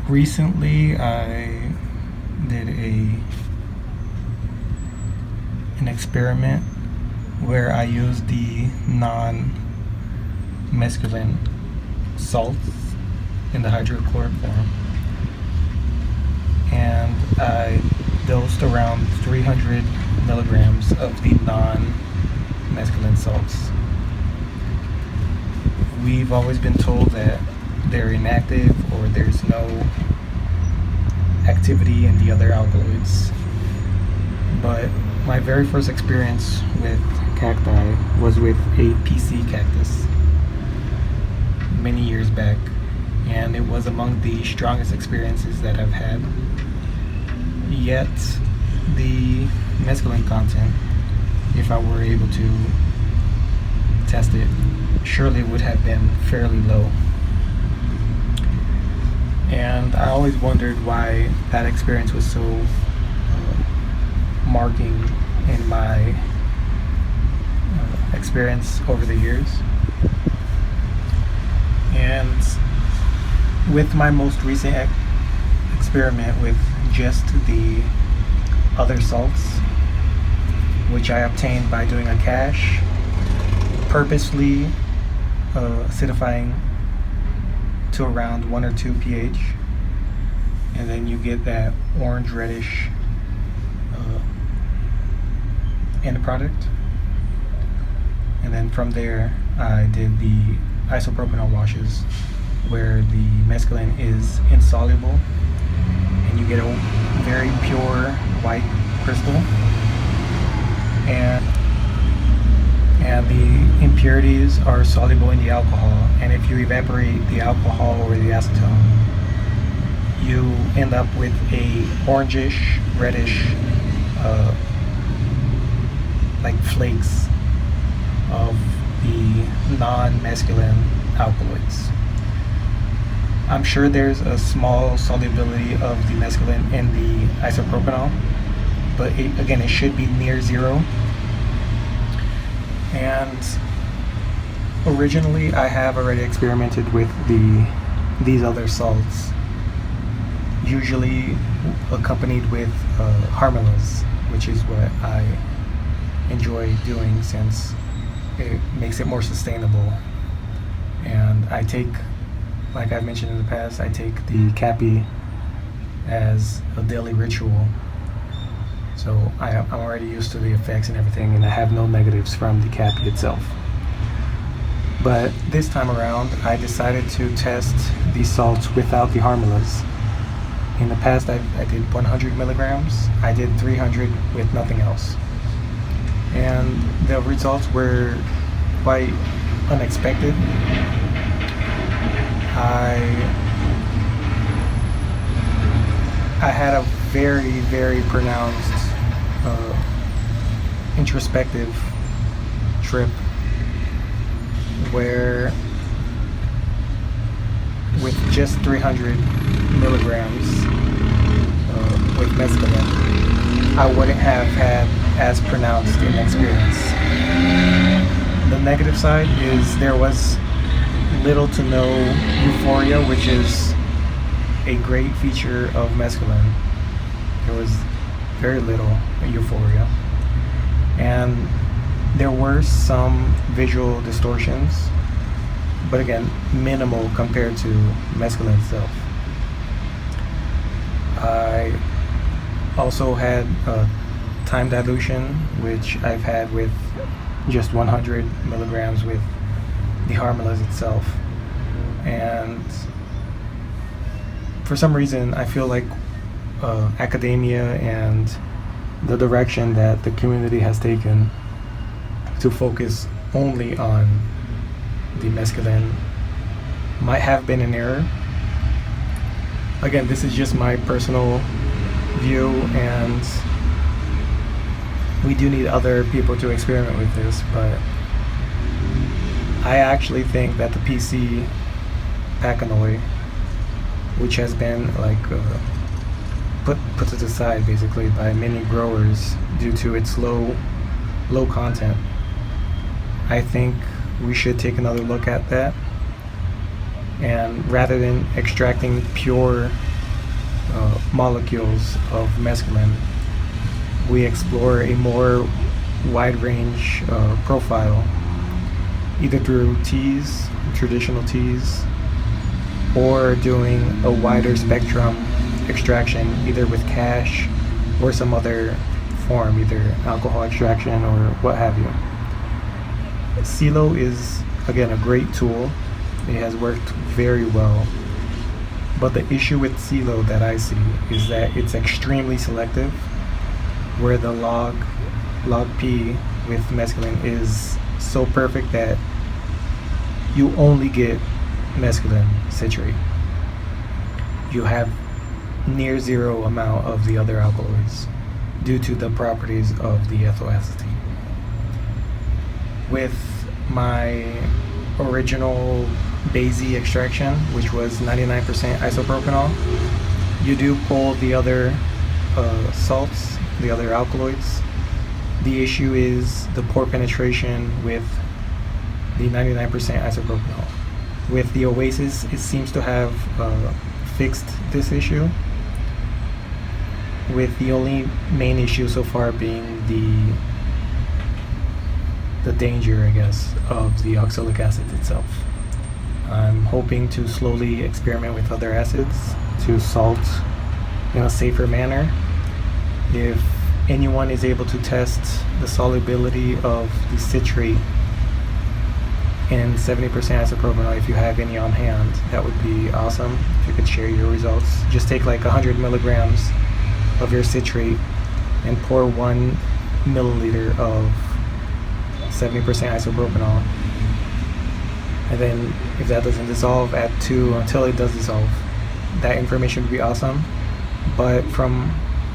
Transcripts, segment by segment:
Recently, I did an experiment where I used the non-mescaline salts in the hydrochloric form, and I dosed around 300 milligrams of the non-mescaline salts. We've always been told that they're inactive or there's no activity in the other alkaloids. But my very first experience with cacti was with a PC cactus many years back, and it was among the strongest experiences that I've had. Yet the mescaline content, if I were able to test it, surely would have been fairly low. And I always wondered why that experience was so marking in my experience over the years. And with my most recent experiment with just the other salts, which I obtained by doing a cache, purposely acidifying to around 1 or 2 pH, and then you get that orange reddish end product. And then from there I did the isopropanol washes where the mescaline is insoluble and you get a very pure white crystal, and the impurities are soluble in the alcohol, and if you evaporate the alcohol or the acetone, you end up with a orangish reddish like flakes of the non-mescaline alkaloids. I'm sure there's a small solubility of the mescaline in the isopropanol, but again, it should be near zero. And originally I have already experimented with these other salts, usually accompanied with harmalas, which is what I enjoy doing since it makes it more sustainable. And I take, like I've mentioned in the past, I take the caapi as a daily ritual. So I'm already used to the effects and everything, and I have no negatives from the caapi itself. But this time around, I decided to test these salts without the harmalas. In the past, I did 100 milligrams. I did 300 with nothing else. And the results were quite unexpected. I had a very, very pronounced introspective trip where with just 300 milligrams with mescaline, I wouldn't have had as pronounced an experience. The negative side is there was little to no euphoria, which is a great feature of mescaline. There was very little euphoria, and there were some visual distortions, but again, minimal compared to mescaline itself. I also had time dilution, which I've had with just 100 milligrams with the harmalas itself. And for some reason, I feel like academia and the direction that the community has taken to focus only on the mescaline might have been an error. Again, this is just my personal view, and we do need other people to experiment with this, but I actually think that the PC pachanoi, which has been like put to the side basically by many growers due to its low content, I think we should take another look at that, and rather than extracting pure molecules of mescaline, we explore a more wide range profile, either through teas, traditional teas, or doing a wider spectrum extraction, either with cash or some other form, either alcohol extraction or what have you. Silo is, again, a great tool. It has worked very well. But the issue with Silo that I see is that it's extremely selective, where the log P with mescaline is so perfect that you only get mescaline citrate. You have near zero amount of the other alkaloids due to the properties of the ethyl acetate. With my original Daisy extraction, which was 99% isopropanol, you do pull the other salts, the other alkaloids. The issue is the poor penetration with the 99% isopropanol. With the Oasis, it seems to have fixed this issue, with the only main issue so far being the danger, I guess, of the oxalic acid itself. I'm hoping to slowly experiment with other acids to salt in a safer manner. If anyone is able to test the solubility of the citrate in 70% isopropanol, if you have any on hand, that would be awesome. If you could share your results. Just take like 100 milligrams of your citrate and pour 1 milliliter of 70% isopropanol, and then if that doesn't dissolve, add 2 until it does dissolve. That information would be awesome, but from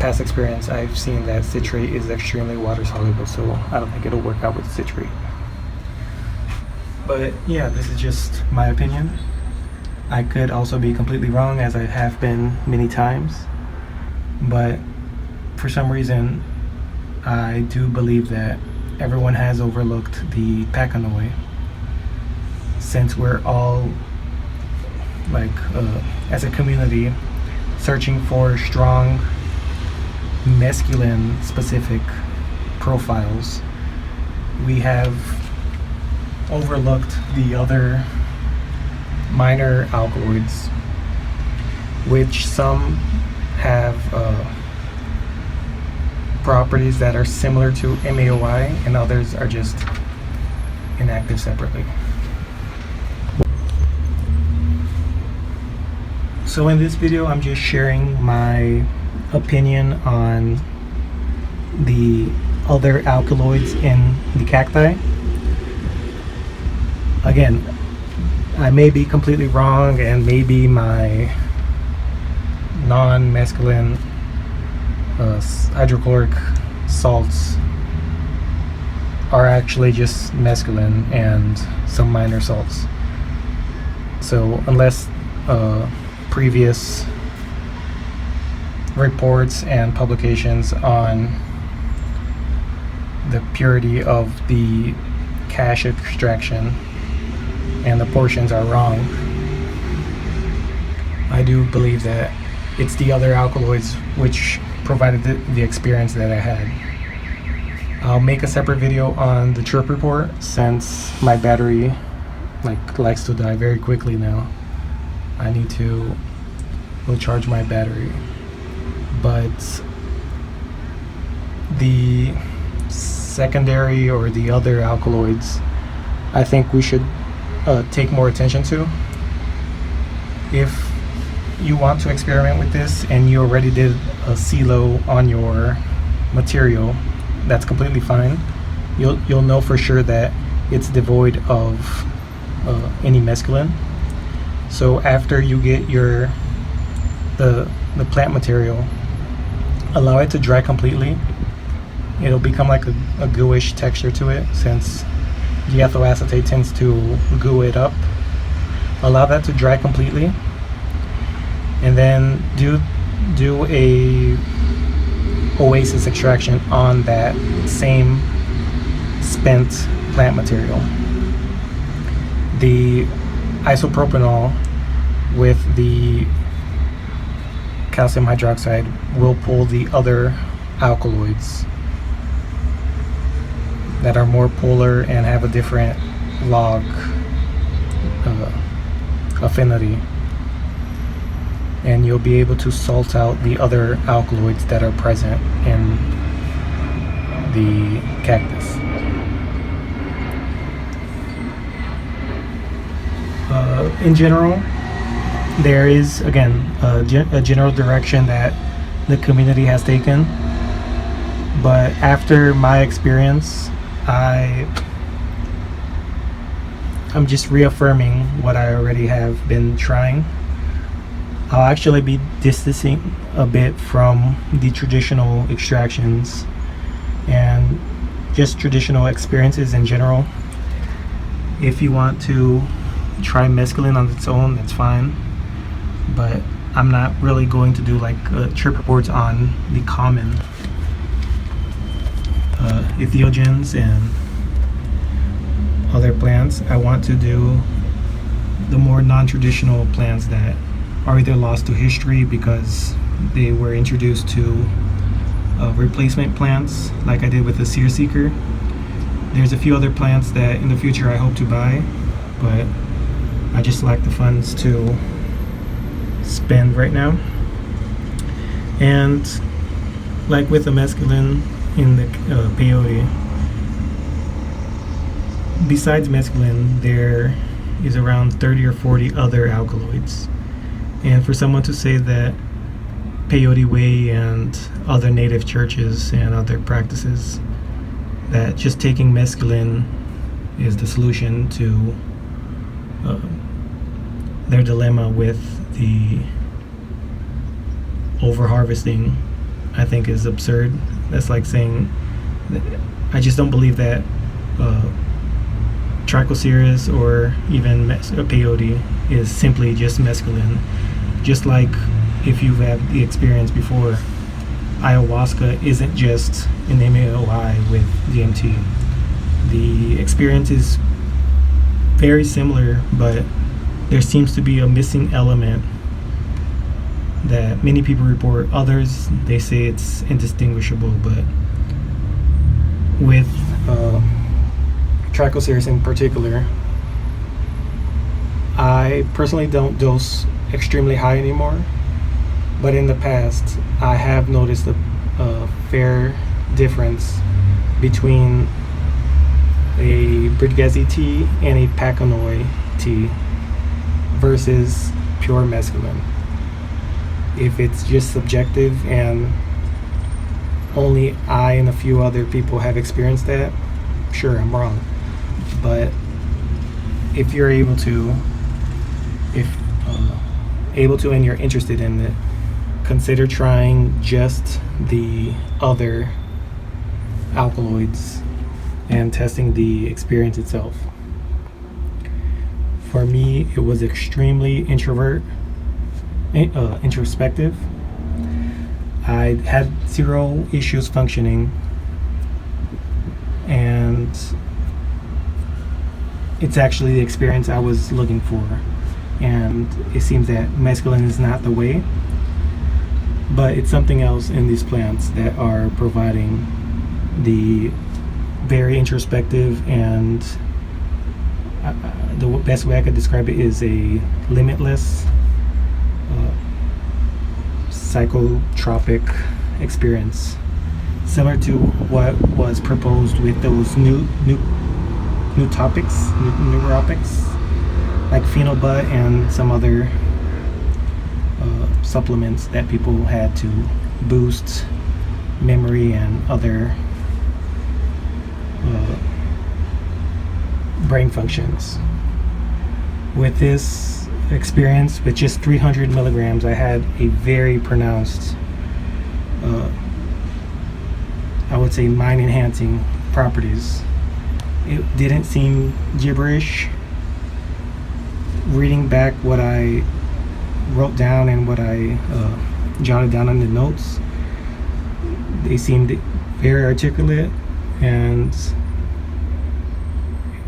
past experience I've seen that citrate is extremely water soluble, so I don't think it'll work out with citrate. But yeah, this is just my opinion. I could also be completely wrong, as I have been many times, but for some reason I do believe that everyone has overlooked the pachanoi, since we're all, like, as a community, searching for strong mescaline specific profiles. We have overlooked the other minor alkaloids, which some have properties that are similar to maoi, and others are just inactive separately. So in this video, I'm just sharing my opinion on the other alkaloids in the cacti. Again, I may be completely wrong, and maybe my non-mescaline hydrochloric salts are actually just mescaline and some minor salts. So unless previous reports and publications on the purity of the cash extraction and the portions are wrong, I do believe that it's the other alkaloids which provided the experience that I had. I'll make a separate video on the trip report, since my battery likes to die very quickly now. I need to go charge my battery. But the secondary or the other alkaloids, I think we should take more attention to. If you want to experiment with this and you already did a silo on your material, that's completely fine. You'll know for sure that it's devoid of any mescaline. So after you get the plant material, allow it to dry completely. It'll become like a gooish texture to it, since the ethyl acetate tends to goo it up. Allow that to dry completely, and then do a Oasis extraction on that same spent plant material. The isopropanol with the calcium hydroxide will pull the other alkaloids that are more polar and have a different log affinity, and you'll be able to salt out the other alkaloids that are present in the cactus. In general, there is, again, a general direction that the community has taken, but after my experience, I'm just reaffirming what I already have been trying. I'll actually be distancing a bit from the traditional extractions and just traditional experiences in general. If you want to try mescaline on its own, that's fine, but I'm not really going to do like trip reports on the common entheogens and other plants. I want to do the more non-traditional plants that are either lost to history because they were introduced to replacement plants, like I did with the seer seeker. There's a few other plants that in the future I hope to buy, but I just lack the funds to spend right now. And like with the mescaline in the peyote, besides mescaline, there is around 30 or 40 other alkaloids. And for someone to say that peyote way and other native churches and other practices, that just taking mescaline is the solution to their dilemma with the over-harvesting, I think is absurd. That's like saying, I just don't believe that trichocereus or even peyote is simply just mescaline. Just like if you've had the experience before, ayahuasca isn't just an maoi with DMT. The experience is very similar, but there seems to be a missing element that many people report. Others, they say it's indistinguishable, but with trichocereus in particular, I personally don't dose extremely high anymore, but in the past I have noticed a fair difference between a Bridgesi tea and a pachanoi tea versus pure mescaline. If it's just subjective and only I and a few other people have experienced that, sure, I'm wrong. But if you're able to, and you're interested in it, consider trying just the other alkaloids and testing the experience itself. For me, it was extremely introspective. I had zero issues functioning, and it's actually the experience I was looking for. And it seems that mescaline is not the way, but it's something else in these plants that are providing the very introspective, and the best way I could describe it is a limitless psychotropic experience, similar to what was proposed with those new neuropics like phenolbut and some other supplements that people had to boost memory and other brain functions. With this experience, with just 300 milligrams, I had a very pronounced, I would say, mind enhancing properties. It didn't seem gibberish. Reading back what I wrote down and what I jotted down on the notes, they seemed very articulate, and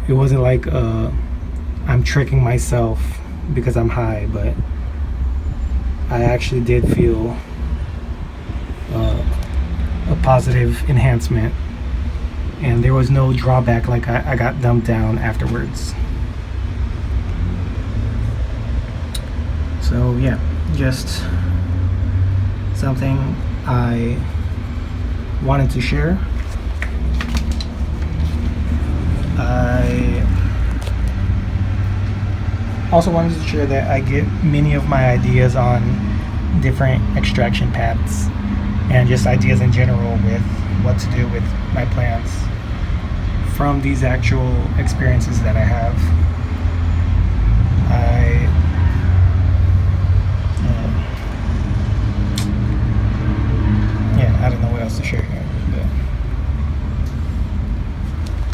it wasn't like I'm tricking myself because I'm high, but I actually did feel a positive enhancement, and there was no drawback like I got dumped down afterwards. So yeah, just something I wanted to share. I also wanted to share that I get many of my ideas on different extraction paths and just ideas in general with what to do with my plants from these actual experiences that I have. I don't know what else to share here.